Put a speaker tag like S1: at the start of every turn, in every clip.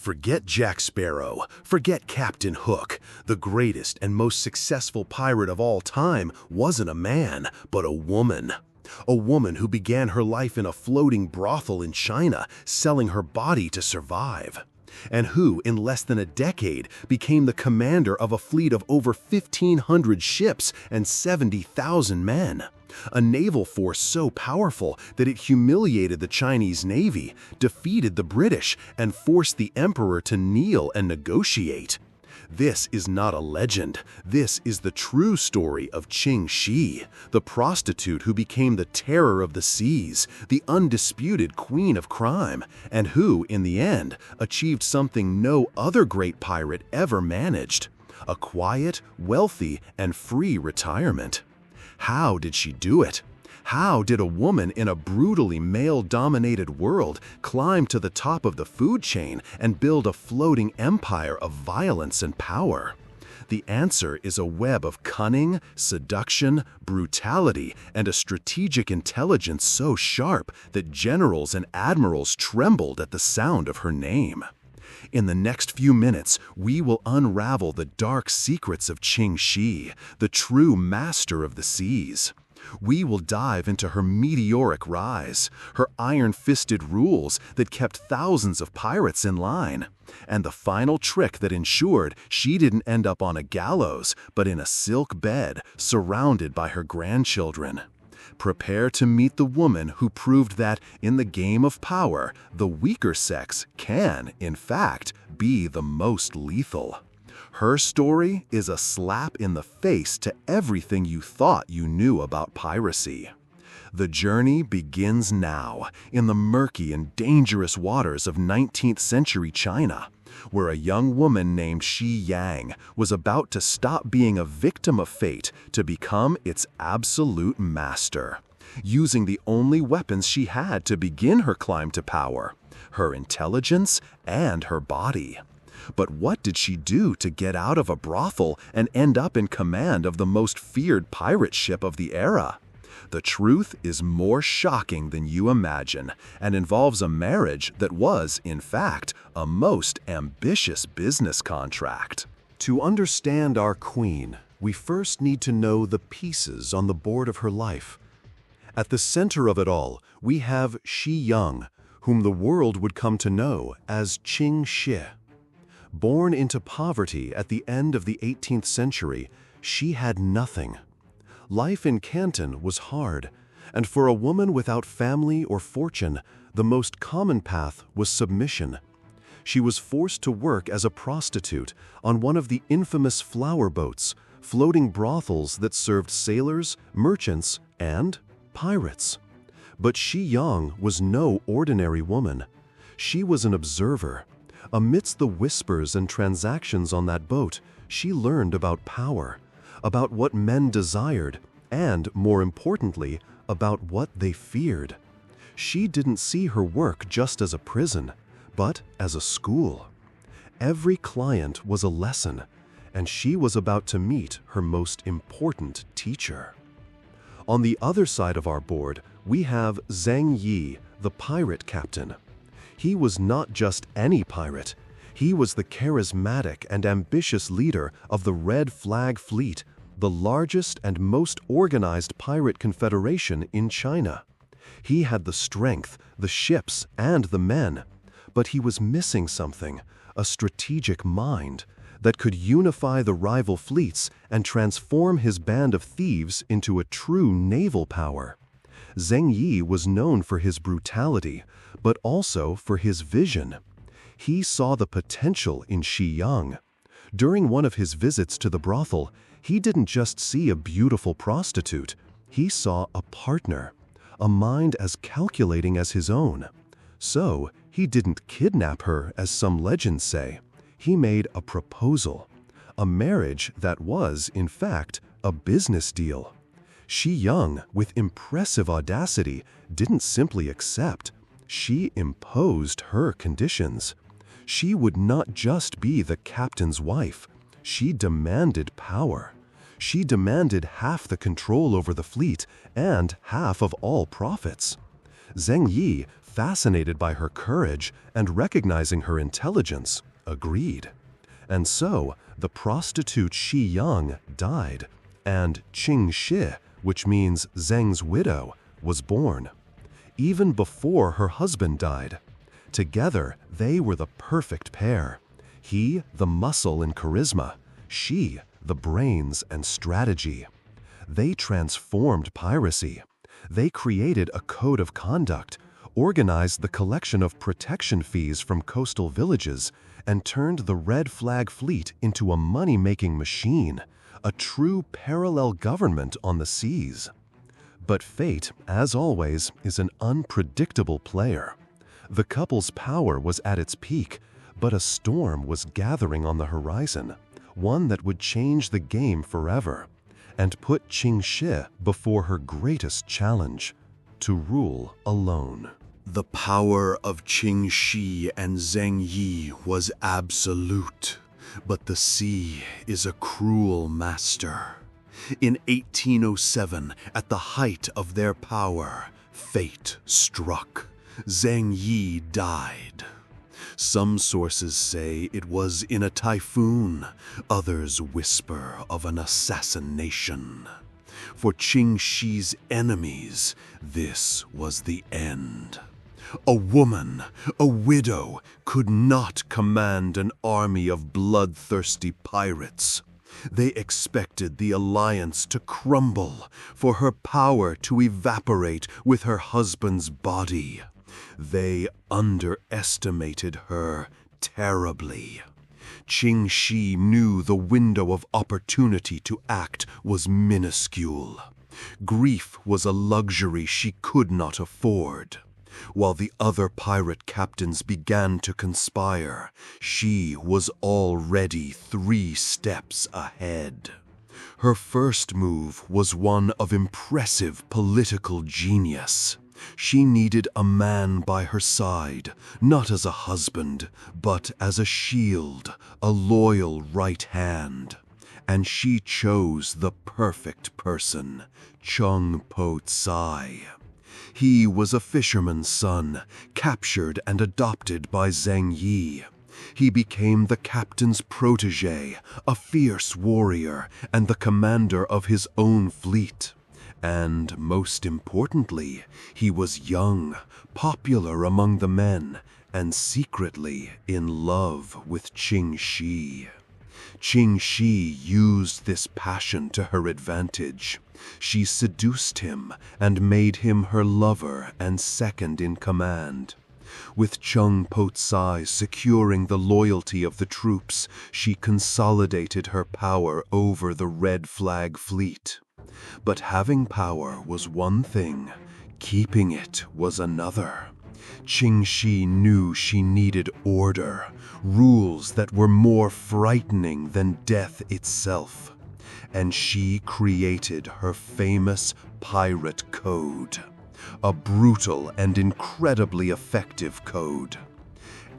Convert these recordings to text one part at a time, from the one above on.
S1: Forget Jack Sparrow, forget Captain Hook. The greatest and most successful pirate of all time wasn't a man, but a woman. A woman who began her life in a floating brothel in China, selling her body to survive. And who, in less than a decade, became the commander of a fleet of over 1,500 ships and 70,000 men. A naval force so powerful that it humiliated the Chinese Navy, defeated the British, and forced the emperor to kneel and negotiate. This is not a legend. This is the true story of Ching Shih, the prostitute who became the terror of the seas, the undisputed queen of crime, and who, in the end, achieved something no other great pirate ever managed: a quiet, wealthy, and free retirement. How did she do it? How did a woman in a brutally male-dominated world climb to the top of the food chain and build a floating empire of violence and power? The answer is a web of cunning, seduction, brutality, and a strategic intelligence so sharp that generals and admirals trembled at the sound of her name. In the next few minutes, we will unravel the dark secrets of Ching Shih, the true master of the seas. We will dive into her meteoric rise, her iron-fisted rules that kept thousands of pirates in line, and the final trick that ensured she didn't end up on a gallows, but in a silk bed surrounded by her grandchildren. Prepare to meet the woman who proved that, in the game of power, the weaker sex can, in fact, be the most lethal. Her story is a slap in the face to everything you thought you knew about piracy. The journey begins now, in the murky and dangerous waters of 19th century China, where a young woman named Shi Yang was about to stop being a victim of fate to become its absolute master, using the only weapons she had to begin her climb to power: her intelligence and her body. But what did she do to get out of a brothel and end up in command of the most feared pirate ship of the era? The truth is more shocking than you imagine, and involves a marriage that was, in fact, a most ambitious business contract. To understand our queen, we first need to know the pieces on the board of her life. At the center of it all, we have Shi Yang, whom the world would come to know as Ching Shih. Born into poverty at the end of the 18th century, she had nothing. Life in Canton was hard, and for a woman without family or fortune, the most common path was submission. She was forced to work as a prostitute on one of the infamous flower boats, floating brothels that served sailors, merchants, and pirates. But Shi Yang was no ordinary woman. She was an observer. Amidst the whispers and transactions on that boat, she learned about power, about what men desired, and, more importantly, about what they feared. She didn't see her work just as a prison, but as a school. Every client was a lesson, and she was about to meet her most important teacher. On the other side of our board, we have Zheng Yi, the pirate captain. He was not just any pirate. He was the charismatic and ambitious leader of the Red Flag Fleet, the largest and most organized pirate confederation in China. He had the strength, the ships, and the men, but he was missing something: a strategic mind that could unify the rival fleets and transform his band of thieves into a true naval power. Zheng Yi was known for his brutality, but also for his vision. He saw the potential in Shi Yang. During one of his visits to the brothel, he didn't just see a beautiful prostitute. He saw a partner, a mind as calculating as his own. So, he didn't kidnap her, as some legends say. He made a proposal, a marriage that was, in fact, a business deal. Shi Yang, with impressive audacity, didn't simply accept. She imposed her conditions. She would not just be the captain's wife. She demanded power. She demanded half the control over the fleet and half of all profits. Zheng Yi
S2: fascinated by her courage and recognizing her intelligence, agreed. And so, the prostitute Shi Yang died, and Ching Shih, which means Zheng's widow, was born. Even before her husband died. Together, they were the perfect pair. He, the muscle and charisma, she, the brains and strategy. They transformed piracy. They created a code of conduct, organized the collection of protection fees from coastal villages, and turned the Red Flag Fleet into a money-making machine, a true parallel government on the seas. But fate, as always, is an unpredictable player. The couple's power was at its peak, but a storm was gathering on the horizon, one that would change the game forever, and put Ching Shih before her greatest challenge, to rule alone.
S1: The power of Ching Shih and Zheng Yi was absolute, but the sea is a cruel master. In 1807, at the height of their power, fate struck. Zheng Yi died. Some sources say it was in a typhoon, others whisper of an assassination. For Ching Shih's enemies, this was the end. A woman, a widow, could not command an army of bloodthirsty pirates. They expected the alliance to crumble, for her power to evaporate with her husband's body. They underestimated her terribly. Ching Shih knew the window of opportunity to act was minuscule. Grief was a luxury she could not afford. While the other pirate captains began to conspire, she was already 3 steps ahead. Her first move was one of impressive political genius. She needed a man by her side, not as a husband, but as a shield, a loyal right hand. And she chose the perfect person, Chung Po Tsai. He was a fisherman's son, captured and adopted by Zheng Yi. He became the captain's protege, a fierce warrior, and the commander of his own fleet. And most importantly, he was young, popular among the men, and secretly in love with Ching Shih. Ching Shih used this passion to her advantage. She seduced him and made him her lover and second in command. With Chung Po Tsai securing the loyalty of the troops, she consolidated her power over the Red Flag Fleet. But having power was one thing, keeping it was another. Ching Shih knew she needed order, rules that were more frightening than death itself. And she created her famous pirate code, a brutal and incredibly effective code.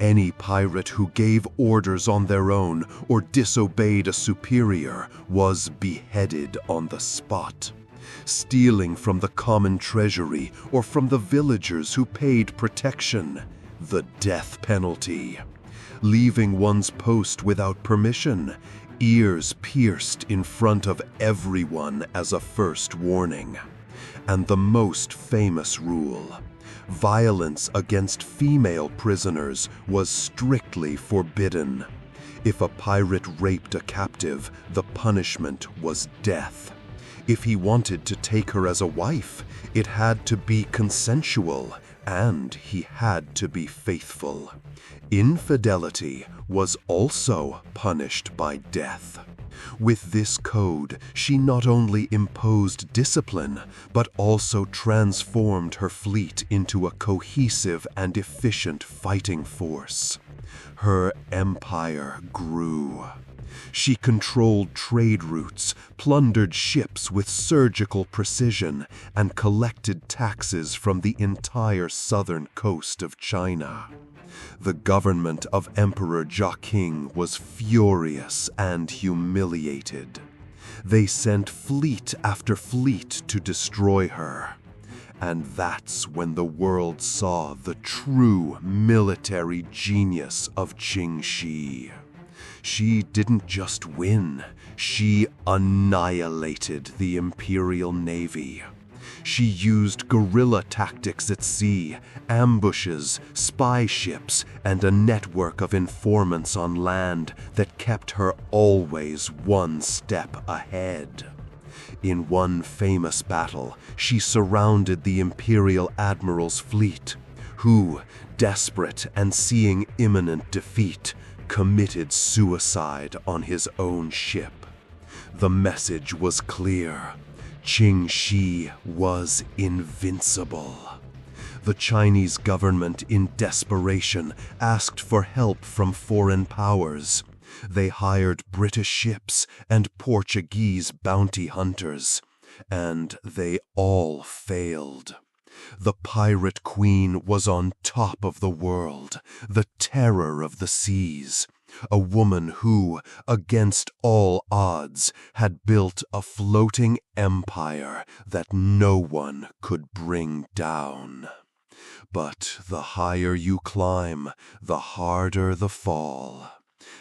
S1: Any pirate who gave orders on their own or disobeyed a superior was beheaded on the spot. Stealing from the common treasury or from the villagers who paid protection, the death penalty. Leaving one's post without permission, ears pierced in front of everyone as a first warning. And the most famous rule: violence against female prisoners was strictly forbidden. If a pirate raped a captive, the punishment was death. If he wanted to take her as a wife, it had to be consensual, and he had to be faithful. Infidelity was also punished by death. With this code, she not only imposed discipline, but also transformed her fleet into a cohesive and efficient fighting force. Her empire grew. She controlled trade routes, plundered ships with surgical precision, and collected taxes from the entire southern coast of China. The government of Emperor Joqing was furious and humiliated. They sent fleet after fleet to destroy her.
S2: And that's when the world saw the true military genius of Ching Shih. She didn't just win, she annihilated the Imperial Navy. She used guerrilla tactics at sea, ambushes, spy ships, and a network of informants on land that kept her always one step ahead. In one famous battle, she surrounded the Imperial Admiral's fleet, who, desperate and seeing imminent defeat, committed suicide on his own ship. The message was clear. Ching Shih was invincible. The Chinese government, in desperation, asked for help from foreign powers. They hired British ships and Portuguese bounty hunters, and they all failed. The pirate queen was on top of the world, the terror of the seas, a woman who, against all odds, had built a floating empire that no one could bring down. But the higher you climb, the harder the fall.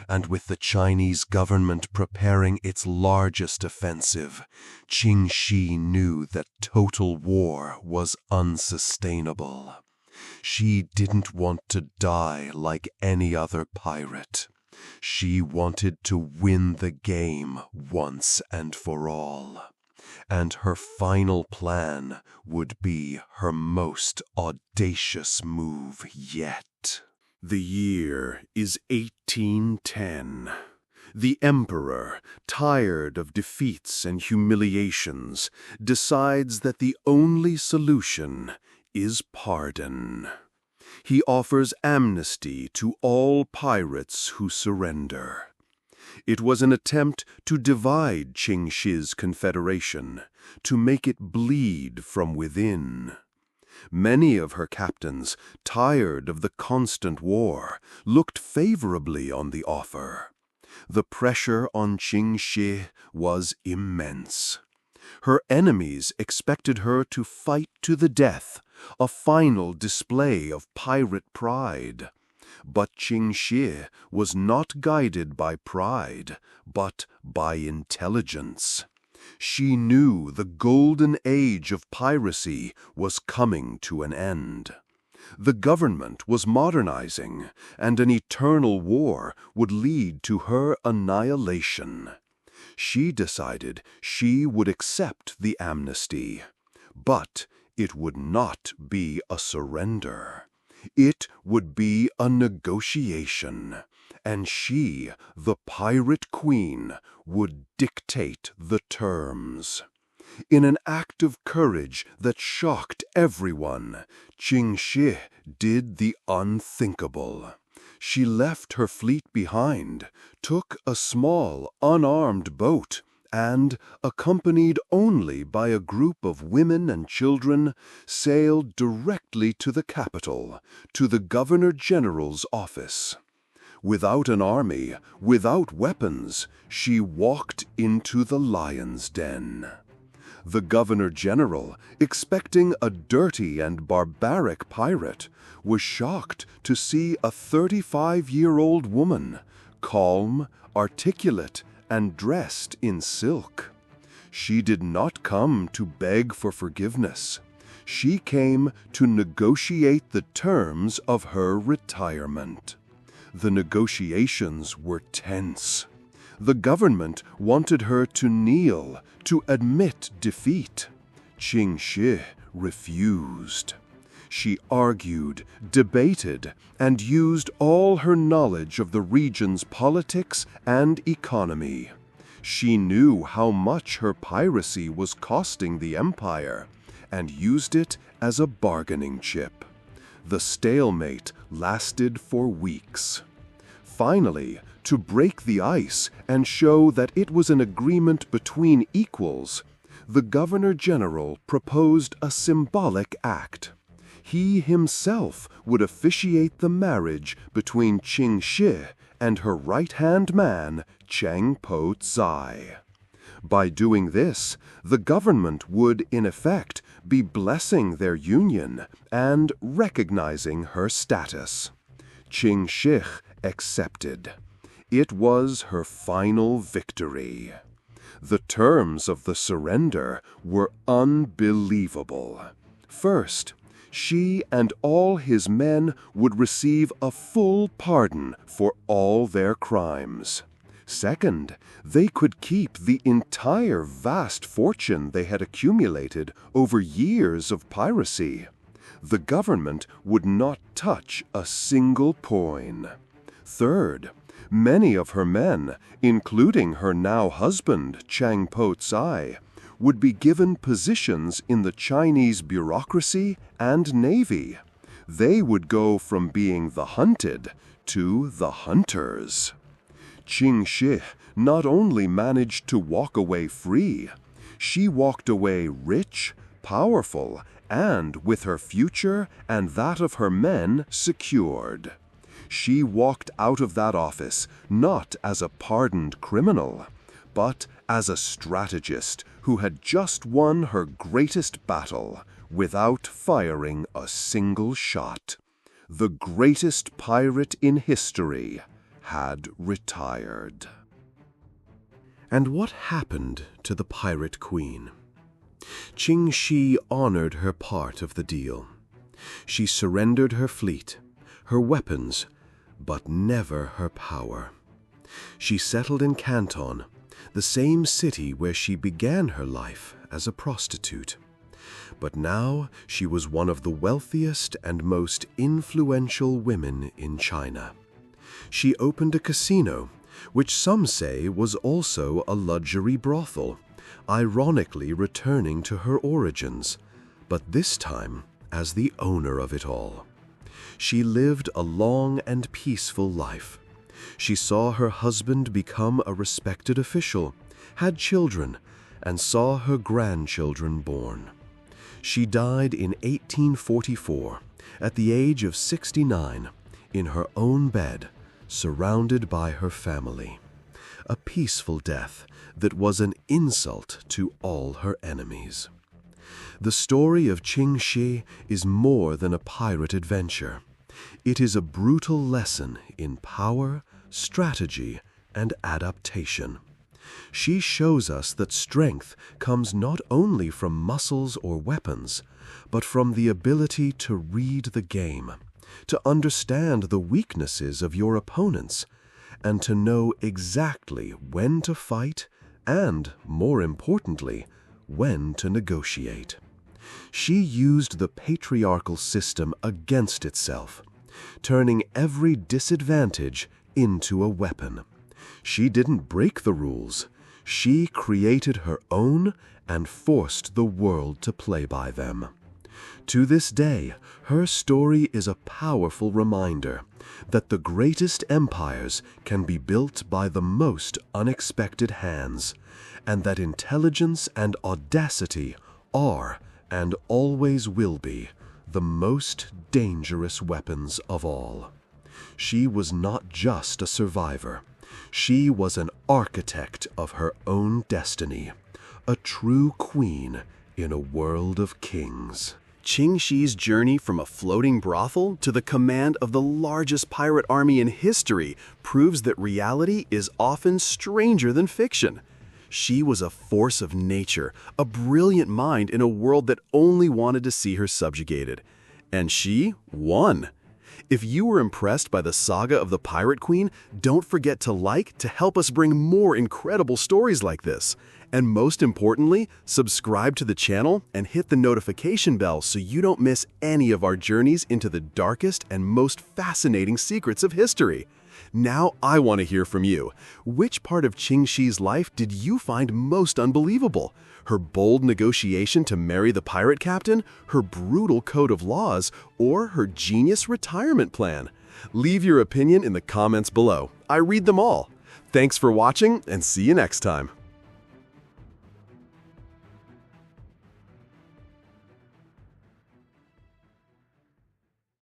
S2: And with the Chinese government preparing its largest offensive, Ching Shih knew that total war was unsustainable. She didn't want to die like any other pirate. She wanted to win the game once and for all. And her final plan would be her most audacious move yet.
S1: The year is 1810. The emperor, tired of defeats and humiliations, decides that the only solution is pardon. He offers amnesty to all pirates who surrender. It was an attempt to divide Ching Shih's confederation, to make it bleed from within. Many of her captains, tired of the constant war, looked favorably on the offer. The pressure on Ching Shih was immense. Her enemies expected her to fight to the death, a final display of pirate pride. But Ching Shih was not guided by pride, but by intelligence. She knew the golden age of piracy was coming to an end. The government was modernizing, and an eternal war would lead to her annihilation. She decided she would accept the amnesty, but it would not be a surrender. It would be a negotiation, and she, the pirate queen, would dictate the terms. In an act of courage that shocked everyone, Ching Shih did the unthinkable. She left her fleet behind, took a small, unarmed boat, and, accompanied only by a group of women and children, sailed directly to the capital, to the Governor-General's office. Without an army, without weapons, she walked into the lion's den. The Governor-General, expecting a dirty and barbaric pirate, was shocked to see a 35-year-old woman, calm, articulate, and dressed in silk. She did not come to beg for forgiveness. She came to negotiate the terms of her retirement. The negotiations were tense. The government wanted her to kneel, to admit defeat. Ching Shih refused. She argued, debated, and used all her knowledge of the region's politics and economy. She knew how much her piracy was costing the empire, and used it as a bargaining chip. The stalemate lasted for weeks. Finally, to break the ice and show that it was an agreement between equals, the Governor-General proposed a symbolic act. He himself would officiate the marriage between Ching Shih and her right-hand man, Chang Po Tsai.
S2: By doing this, the government would, in effect, be blessing their union and recognizing her status. Ching Shih accepted. It was her final victory. The terms of the surrender were unbelievable. First, she and all his men would receive a full pardon for all their crimes. Second, they could keep the entire vast fortune they had accumulated over years of piracy. The government would not touch a single coin. Third, many of her men, including her now husband, Chang Po-tsai, would be given positions in the Chinese bureaucracy and navy. They would go from being the hunted to the hunters. Ching Shih not only managed to walk away free, she walked away rich, powerful, and with her future and that of her men secured. She walked out of that office not as a pardoned criminal, but as a strategist who had just won her greatest battle without firing a single shot. The greatest pirate in history had retired.
S1: And what happened to the Pirate Queen? Ching Shih honored her part of the deal. She surrendered her fleet, her weapons, but never her power. She settled in Canton, the same city where she began her life as a prostitute. But now she was one of the wealthiest and most influential women in China. She opened a casino, which some say was also a luxury brothel, ironically returning to her origins, but this time as the owner of it all. She lived a long and peaceful life. She saw her husband become a respected official, had children, and saw her grandchildren born. She died in 1844, at the age of 69, in her own bed, surrounded by her family. A peaceful death that was an insult to all her enemies. The story of Ching Shih is more than a pirate adventure. It is a brutal lesson in power, strategy, and adaptation. She shows us that strength comes not only from muscles or weapons, but from the ability to read the game, to understand the weaknesses of your opponents, and to know exactly when to fight and, more importantly, when to negotiate. She used the patriarchal system against itself, turning every disadvantage into a weapon. She didn't break the rules. She created her own and forced the world to play by them. To this day, her story is a powerful reminder that the greatest empires can be built by the most unexpected hands, and that intelligence and audacity are, and always will be, the most dangerous weapons of all. She was not just a survivor. She was an architect of her own destiny, a true queen in a world of kings. Ching Shih's journey from a floating brothel to the command of the largest pirate army in history proves that reality is often stranger than fiction. She was a force of nature, a brilliant mind in a world that only wanted to see her subjugated. And she won. If you were impressed by the saga of the Pirate Queen, don't forget to help us bring more incredible stories like this. And most importantly, subscribe to the channel and hit the notification bell so you don't miss any of our journeys into the darkest and most fascinating secrets of history. Now I want to hear from you. Which part of Ching Shih's life did you find most unbelievable? Her bold negotiation to marry the pirate captain, her brutal code of laws, or her genius retirement plan? Leave your opinion in the comments below. I read them all. Thanks for watching and see you next time.